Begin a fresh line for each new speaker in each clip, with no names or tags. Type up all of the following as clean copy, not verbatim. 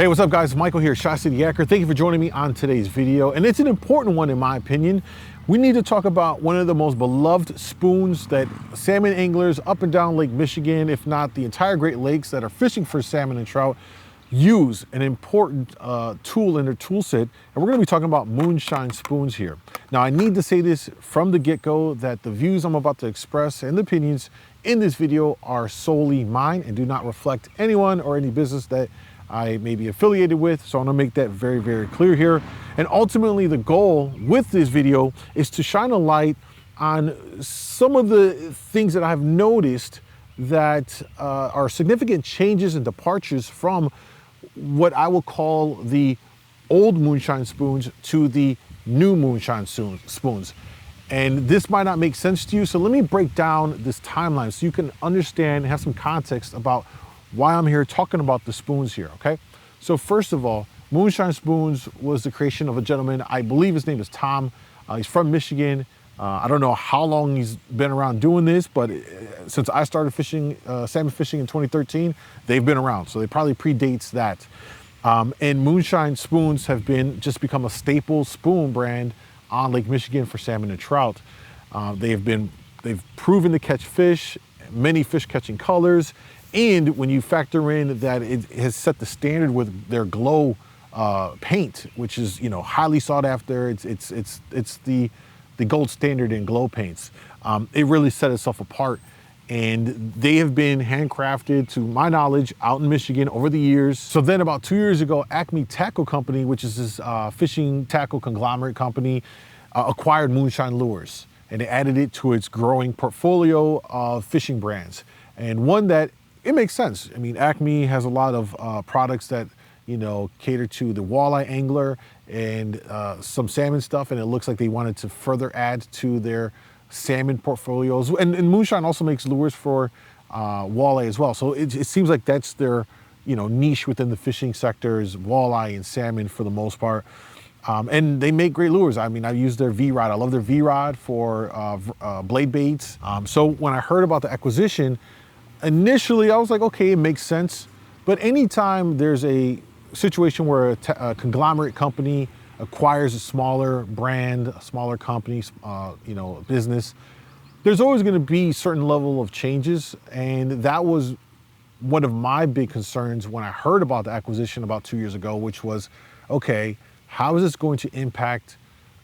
Hey, what's up guys? Michael here, ChiCityYaker. Thank you for joining me on today's video. And it's an important one in my opinion. We need to talk about one of the most beloved spoons that salmon anglers up and down Lake Michigan, if not the entire Great Lakes that are fishing for salmon and trout, use an important tool in their tool set. And we're gonna be talking about Moonshine spoons here. Now, I need to say this from the get-go that the views I'm about to express and the opinions in this video are solely mine and do not reflect anyone or any business that I may be affiliated with. So I'm gonna make that very, very clear here. And ultimately the goal with this video is to shine a light on some of the things that I've noticed that are significant changes and departures from what I will call the old Moonshine spoons to the new Moonshine spoons. And this might not make sense to you. So let me break down this timeline so you can understand and have some context about why I'm here talking about the spoons here, okay? So first of all, Moonshine spoons was the creation of a gentleman, I believe his name is Tom. He's from Michigan. I don't know how long he's been around doing this, but since I started fishing, salmon fishing in 2013, they've been around. So they probably predates that. And Moonshine spoons have become a staple spoon brand on Lake Michigan for salmon and trout. They've proven to catch fish, many fish catching colors. And when you factor in that it has set the standard with their glow paint, which is highly sought after, it's the gold standard in glow paints. It really set itself apart, and they have been handcrafted, to my knowledge, out in Michigan over the years. So then about 2 years ago, ACME Tackle Company, which is this fishing tackle conglomerate company, acquired Moonshine lures, and they added it to its growing portfolio of fishing brands, and one that it makes sense. I mean, ACME has a lot of products that, cater to the walleye angler and some salmon stuff. And it looks like they wanted to further add to their salmon portfolios. And Moonshine also makes lures for walleye as well. So it seems like that's their, niche within the fishing sector is walleye and salmon for the most part. And they make great lures. I mean, I use their V-Rod. I love their V-Rod for blade baits. So when I heard about the acquisition, initially, I was like, okay, it makes sense. But anytime there's a situation where a conglomerate company acquires a smaller brand, a smaller company, business, there's always going to be certain level of changes. And that was one of my big concerns when I heard about the acquisition about 2 years ago, which was, okay, how is this going to impact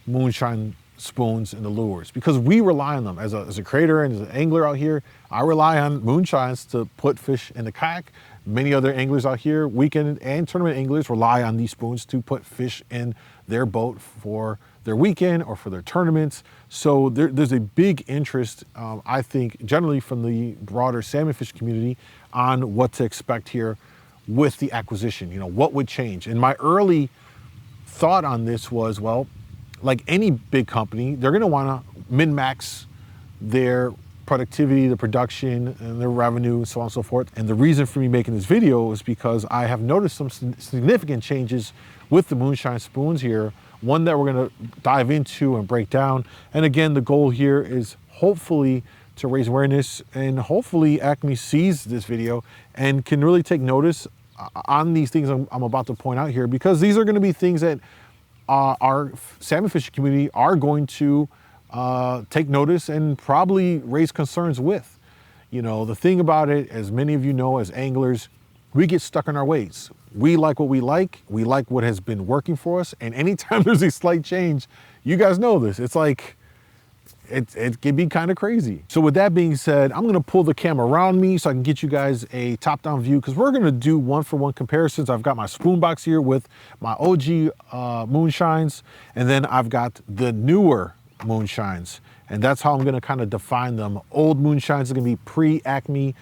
Moonshine spoons and the lures? Because we rely on them as a creator and as an angler out here. I rely on Moonshines to put fish in the kayak. Many other anglers out here, weekend and tournament anglers, rely on these spoons to put fish in their boat for their weekend or for their tournaments. So there's a big interest, I think, generally from the broader salmon fish community on what to expect here with the acquisition. What would change? And my early thought on this was, well, like any big company, they're gonna wanna min-max their productivity, the production, and their revenue, so on and so forth. And the reason for me making this video is because I have noticed some significant changes with the Moonshine spoons here, one that we're gonna dive into and break down. And again, the goal here is hopefully to raise awareness, and hopefully ACME sees this video and can really take notice on these things I'm about to point out here, because these are gonna be things that our salmon fishing community are going to take notice and probably raise concerns with. The thing about it, as many of you know, as anglers, we get stuck in our ways. We like what we like what has been working for us, and anytime there's a slight change, you guys know this, it's like, it can be kind of crazy. So with that being said, I'm gonna pull the camera around me so I can get you guys a top-down view, because we're gonna do one-for-one comparisons. I've got my spoon box here with my OG Moonshines, and then I've got the newer Moonshines. And that's how I'm gonna kind of define them. Old Moonshines are gonna be pre-ACME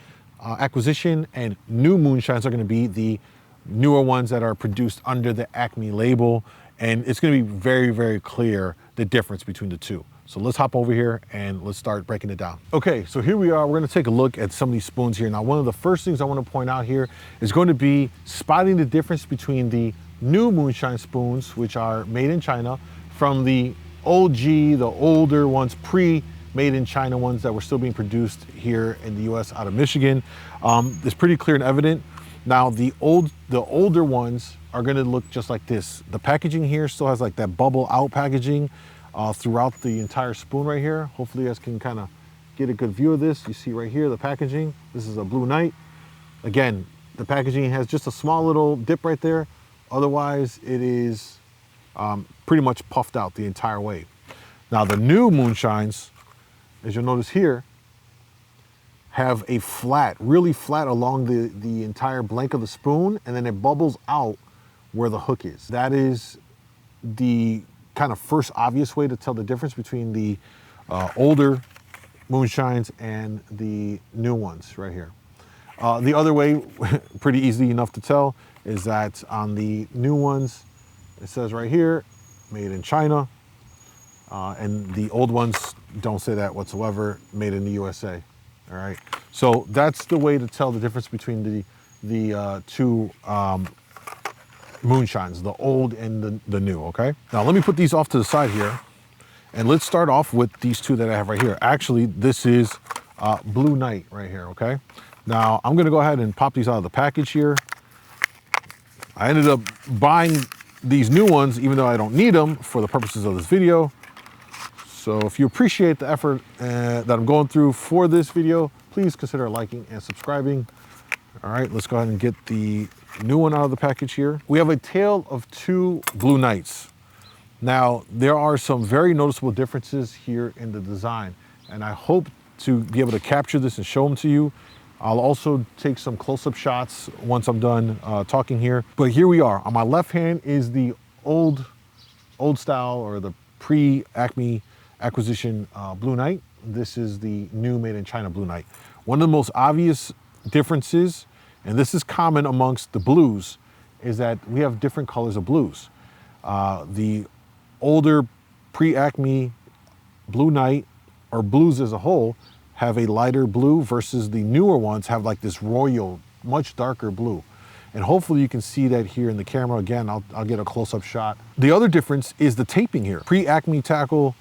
acquisition, and new Moonshines are gonna be the newer ones that are produced under the ACME label. And it's gonna be very, very clear the difference between the two. So let's hop over here and let's start breaking it down. Okay, so here we are. We're gonna take a look at some of these spoons here. Now, one of the first things I wanna point out here is going to be spotting the difference between the new Moonshine spoons, which are made in China, from the OG, the older ones, pre-made in China ones that were still being produced here in the US out of Michigan. It's pretty clear and evident Now the older ones are gonna look just like this. The packaging here still has like that bubble out packaging throughout the entire spoon right here. Hopefully you guys can kind of get a good view of this. You see right here the packaging. This is a Blue Knight. Again, the packaging has just a small little dip right there. Otherwise, it is pretty much puffed out the entire way. Now the new Moonshines, as you'll notice here, have a flat, really flat along the entire blank of the spoon, and then it bubbles out where the hook is. That is the kind of first obvious way to tell the difference between the older Moonshines and the new ones right here. The other way, pretty easy enough to tell, is that on the new ones, it says right here, made in China, and the old ones don't say that whatsoever, made in the USA. All right, so that's the way to tell the difference between the two Moonshines, the old and the new, okay? Now let me put these off to the side here, and let's start off with these two that I have right here. Actually, this is Blue Knight right here, okay? Now I'm gonna go ahead and pop these out of the package here. I ended up buying these new ones, even though I don't need them for the purposes of this video. So if you appreciate the effort that I'm going through for this video, please consider liking and subscribing. All right, let's go ahead and get the new one out of the package here. We have a tale of two Blue Knights. Now, there are some very noticeable differences here in the design, and I hope to be able to capture this and show them to you. I'll also take some close-up shots once I'm done talking here. But here we are. On my left hand is the old style, or the pre-ACME acquisition Blue Knight. This is the new made in China Blue Knight. One of the most obvious differences, and this is common amongst the blues, is that we have different colors of blues. The older pre-ACME Blue Knight, or blues as a whole, have a lighter blue versus the newer ones have like this royal, much darker blue. And hopefully you can see that here in the camera. Again, I'll get a close-up shot. The other difference is the taping here. Pre-ACME tackle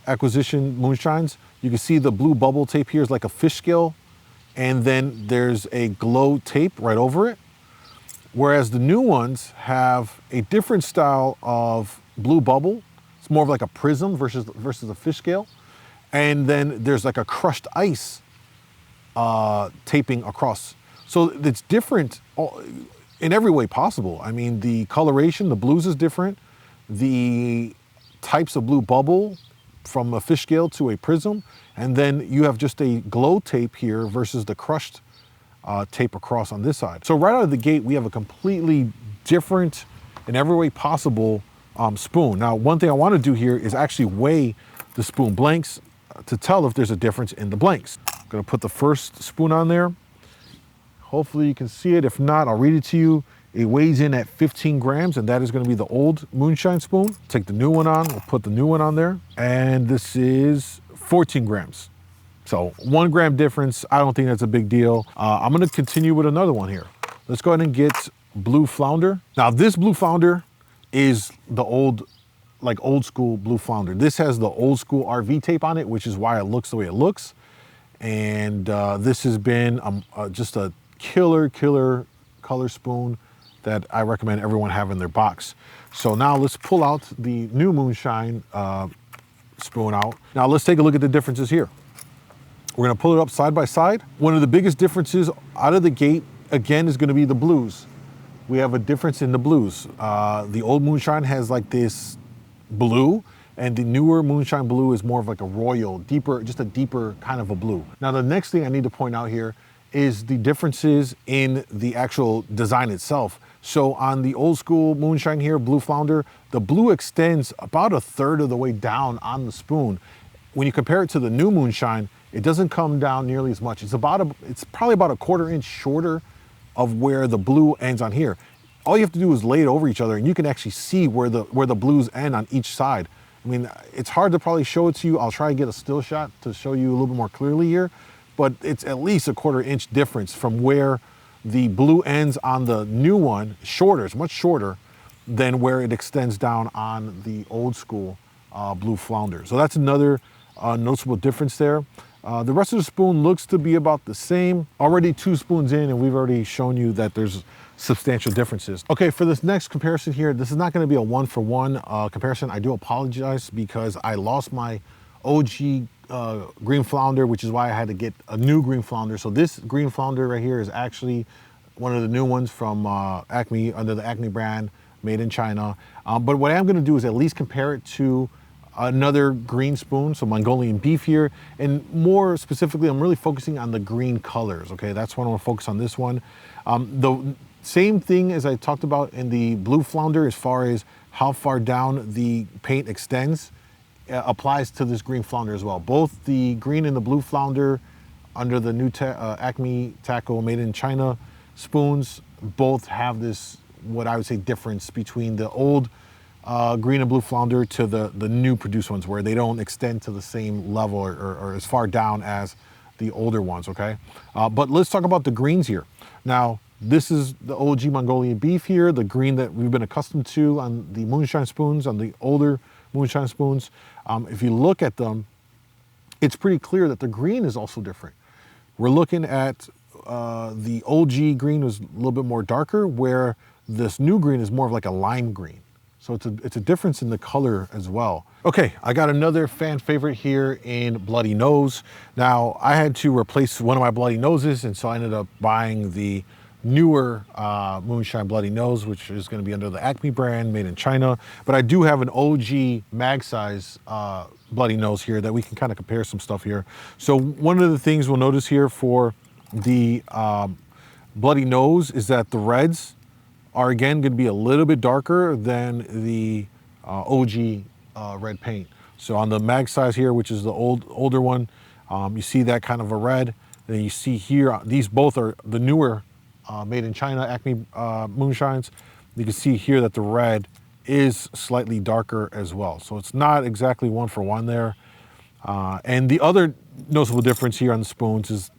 acquisition Moonshines, you can see the blue bubble tape here is like a fish scale, and then there's a glow tape right over it. Whereas the new ones have a different style of blue bubble. It's more of like a prism versus a fish scale. And then there's like a crushed ice taping across. So it's different in every way possible. I mean, the coloration, the blues is different. The types of blue bubble from a fish scale to a prism. And then you have just a glow tape here versus the crushed tape across on this side. So right out of the gate, we have a completely different, in every way possible, spoon. Now, one thing I want to do here is actually weigh the spoon blanks to tell if there's a difference in the blanks. I'm gonna put the first spoon on there. Hopefully you can see it. If not, I'll read it to you. It weighs in at 15 grams, and that is gonna be the old Moonshine spoon. Take the new one on, we'll put the new one on there. And this is 14 grams. So 1 gram difference, I don't think that's a big deal. I'm gonna continue with another one here. Let's go ahead and get Blue Flounder. Now this Blue Flounder is the old school Blue Flounder. This has the old school RV tape on it, which is why it looks the way it looks. And this has been just a killer color spoon that I recommend everyone have in their box. So now let's pull out the new Moonshine spoon out. Now let's take a look at the differences here. We're gonna pull it up side by side. One of the biggest differences out of the gate, again, is gonna be the blues. We have a difference in the blues. The old Moonshine has like this blue, and the newer Moonshine blue is more of like a royal, deeper, just a deeper kind of a blue. Now the next thing I need to point out here is the differences in the actual design itself. So on the old school Moonshine here, Blue Flounder, the blue extends about 1/3 of the way down on the spoon. When you compare it to the new Moonshine, it doesn't come down nearly as much. It's probably about 1/4 inch shorter of where the blue ends on here. All you have to do is lay it over each other, and you can actually see where the blues end on each side. I mean, it's hard to probably show it to you. I'll try to get a still shot to show you a little bit more clearly here, but it's at least 1/4 inch difference from where the blue ends on the new one, shorter, it's much shorter than where it extends down on the old school Blue Flounder. So that's another noticeable difference there. The rest of the spoon looks to be about the same. Already 2 spoons in, and we've already shown you that there's substantial differences. Okay, for this next comparison here, this is not gonna be a one-for-one comparison. I do apologize because I lost my OG green flounder, which is why I had to get a new green flounder. So this green flounder right here is actually one of the new ones from ACME, under the ACME brand, made in China. But what I'm gonna do is at least compare it to another green spoon, so Mongolian beef here, and more specifically, I'm really focusing on the green colors, okay? That's what I wanna focus on this one. The same thing as I talked about in the blue flounder as far as how far down the paint extends, applies to this green flounder as well. Both the green and the blue flounder under the new ACME Taco made in China spoons, both have this, what I would say, difference between the old green and blue flounder to the new produced ones, where they don't extend to the same level or as far down as the older ones, okay? But let's talk about the greens here. Now, this is the OG Mongolian beef here, the green that we've been accustomed to on the Moonshine spoons, on the older Moonshine spoons. If you look at them, it's pretty clear that the green is also different. We're looking at the OG green was a little bit more darker, where this new green is more of like a lime green. So it's a difference in the color as well. Okay, I got another fan favorite here in Bloody Nose. Now, I had to replace one of my Bloody Noses, and so I ended up buying the newer Moonshine Bloody Nose, which is gonna be under the ACME brand, made in China. But I do have an OG mag size Bloody Nose here that we can kind of compare some stuff here. So one of the things we'll notice here for the Bloody Nose is that the reds are again going to be a little bit darker than the OG red paint. So on the mag size here, which is the older one, you see that kind of a red. Then you see here, these both are the newer made in China ACME Moonshines. You can see here that the red is slightly darker as well. So it's not exactly one for one there. And the other noticeable difference here on the spoons is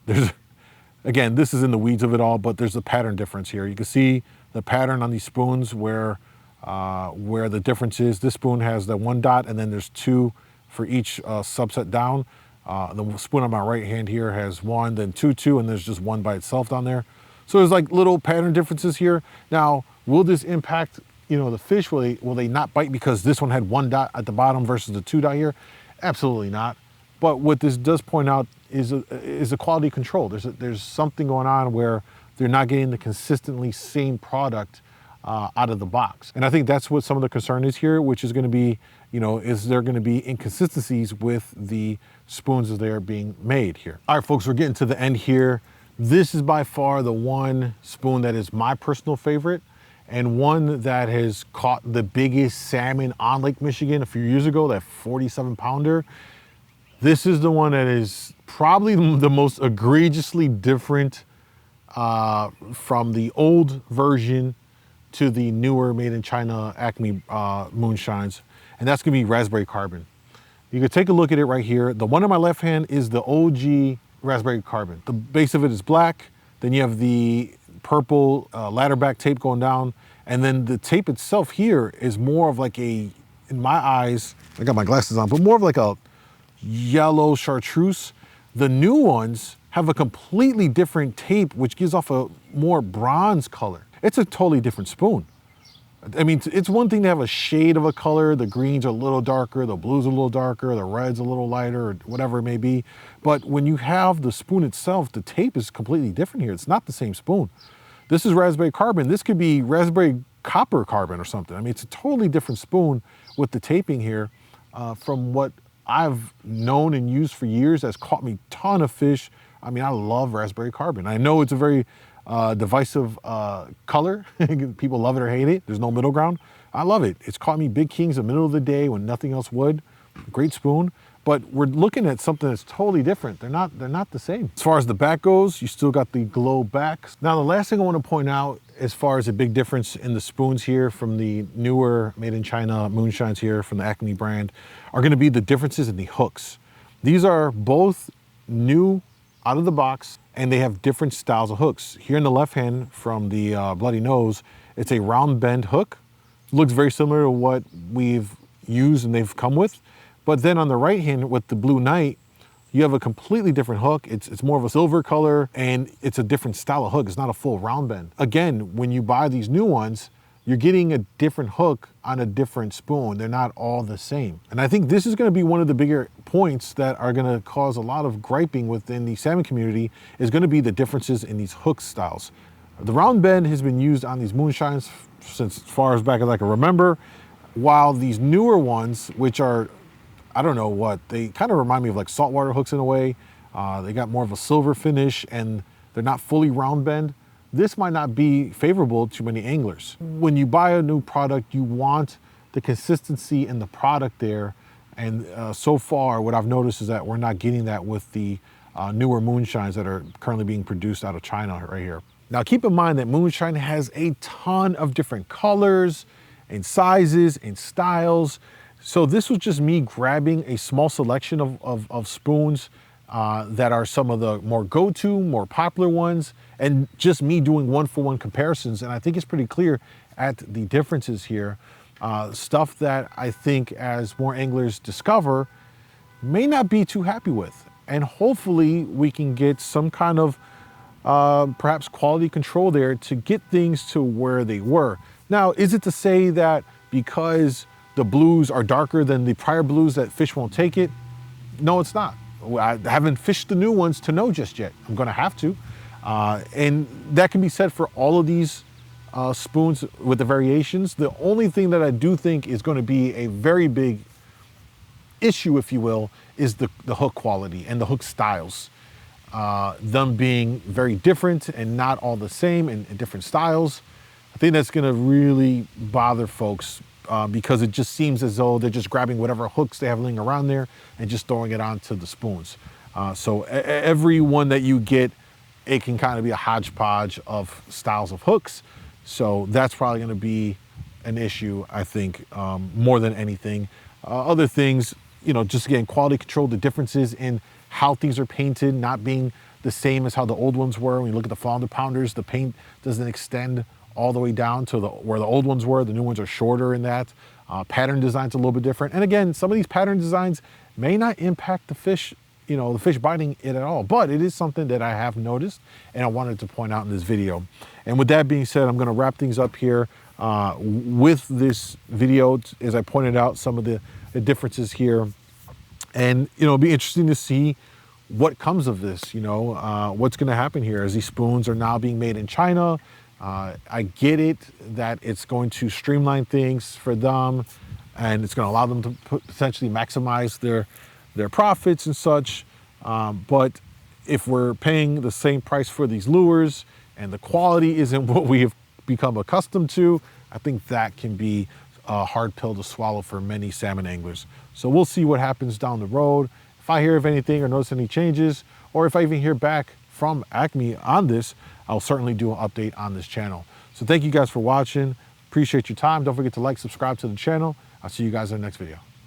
again, this is in the weeds of it all, but there's a pattern difference here. You can see the pattern on these spoons where the difference is. This spoon has the 1 dot, and then there's 2 for each subset down. The spoon on my right hand here has 1, then 2, 2, and there's just 1 by itself down there. So there's like little pattern differences here. Now, will this impact, you know, the fish? Will they not bite because this one had 1 dot at the bottom versus the 2 dot here? Absolutely not. But what this does point out is a quality control. There's something going on where they're not getting the consistently same product out of the box. And I think that's what some of the concern is here, which is going to be, you know, is there going to be inconsistencies with the spoons as they are being made here. All right, folks, we're getting to the end here. This is by far the one spoon that is my personal favorite, and one that has caught the biggest salmon on Lake Michigan a few years ago, that 47 pounder. This is the one that is probably the most egregiously different from the old version to the newer made in China ACME Moonshines, and that's gonna be raspberry carbon. You can take a look at it right here. The one on my left hand is the OG raspberry carbon. The base of it is black, then you have the purple ladder back tape going down, and then the tape itself here is more of like a, in my eyes, I got my glasses on, but more of like a yellow chartreuse. The new ones have a completely different tape, which gives off a more bronze color. It's a totally different spoon. I mean, it's one thing to have a shade of a color. The greens are a little darker, the blues are a little darker, the red's a little lighter, or whatever it may be. But when you have the spoon itself, the tape is completely different here. It's not the same spoon. This is raspberry carbon. This could be raspberry copper carbon or something. I mean, it's a totally different spoon with the taping here from what I've known and used for years. That's caught me a ton of fish. I mean, I love raspberry carbon. I know it's a very divisive color. People love it or hate it. There's no middle ground. I love it. It's caught me big kings in the middle of the day when nothing else would. Great spoon. But we're looking at something that's totally different. They're not the same. As far as the back goes, you still got the glow back. Now, the last thing I want to point out as far as a big difference in the spoons here from the newer made in China Moonshines here from the ACME brand are going to be the differences in the hooks. These are both new out of the box, and they have different styles of hooks. Here in the left hand from the Bloody Nose, it's a round bend hook. Looks very similar to what we've used and they've come with. But then on the right hand with the Blue Knight, you have a completely different hook. It's more of a silver color, and it's a different style of hook. It's not a full round bend. Again, when you buy these new ones, you're getting a different hook on a different spoon. They're not all the same. And I think this is gonna be one of the bigger points that are gonna cause a lot of griping within the salmon community, is gonna be the differences in these hook styles. The round bend has been used on these Moonshines since as far as back as I can remember, while these newer ones, which are, I don't know what, they kind of remind me of like saltwater hooks in a way. They got more of a silver finish and they're not fully round bend. This might not be favorable to many anglers. When you buy a new product, you want the consistency in the product there. And so far, what I've noticed is that we're not getting that with the newer Moonshines that are currently being produced out of China right here. Now, keep in mind that Moonshine has a ton of different colors and sizes and styles. So this was just me grabbing a small selection of spoons that are some of the more go-to, more popular ones, and just me doing one-for-one comparisons. And I think it's pretty clear at the differences here. Stuff that I think as more anglers discover may not be too happy with. And hopefully we can get some kind of perhaps quality control there to get things to where they were. Now, is it to say that because the blues are darker than the prior blues that fish won't take it? No, it's not. I haven't fished the new ones to know just yet. I'm gonna have to. And that can be said for all of these spoons with the variations. The only thing that I do think is gonna be a very big issue, if you will, is the hook quality and the hook styles. Them being very different and not all the same and different styles. I think that's gonna really bother folks because it just seems as though they're just grabbing whatever hooks they have laying around there and just throwing it onto the spoons. So every one that you get, it can kind of be a hodgepodge of styles of hooks. So that's probably gonna be an issue, I think, more than anything. Other things, you know, just again, quality control, the differences in how things are painted, not being the same as how the old ones were. When you look at the flounder pounders, the paint doesn't extend all the way down to where the old ones were. The new ones are shorter in that. Pattern design's a little bit different. And again, some of these pattern designs may not impact the fish, you know, the fish biting it at all, but it is something that I have noticed and I wanted to point out in this video. And with that being said, I'm gonna wrap things up here with this video. As I pointed out, some of the differences here. And, you know, it'll be interesting to see what comes of this, you know, what's gonna happen here as these spoons are now being made in China. I get it that it's going to streamline things for them and it's going to allow them to potentially maximize their profits and such. But if we're paying the same price for these lures and the quality isn't what we have become accustomed to, I think that can be a hard pill to swallow for many salmon anglers. So we'll see what happens down the road. If I hear of anything or notice any changes, or if I even hear back from ACME on this, I'll certainly do an update on this channel. So thank you guys for watching. Appreciate your time. Don't forget to like, subscribe to the channel. I'll see you guys in the next video.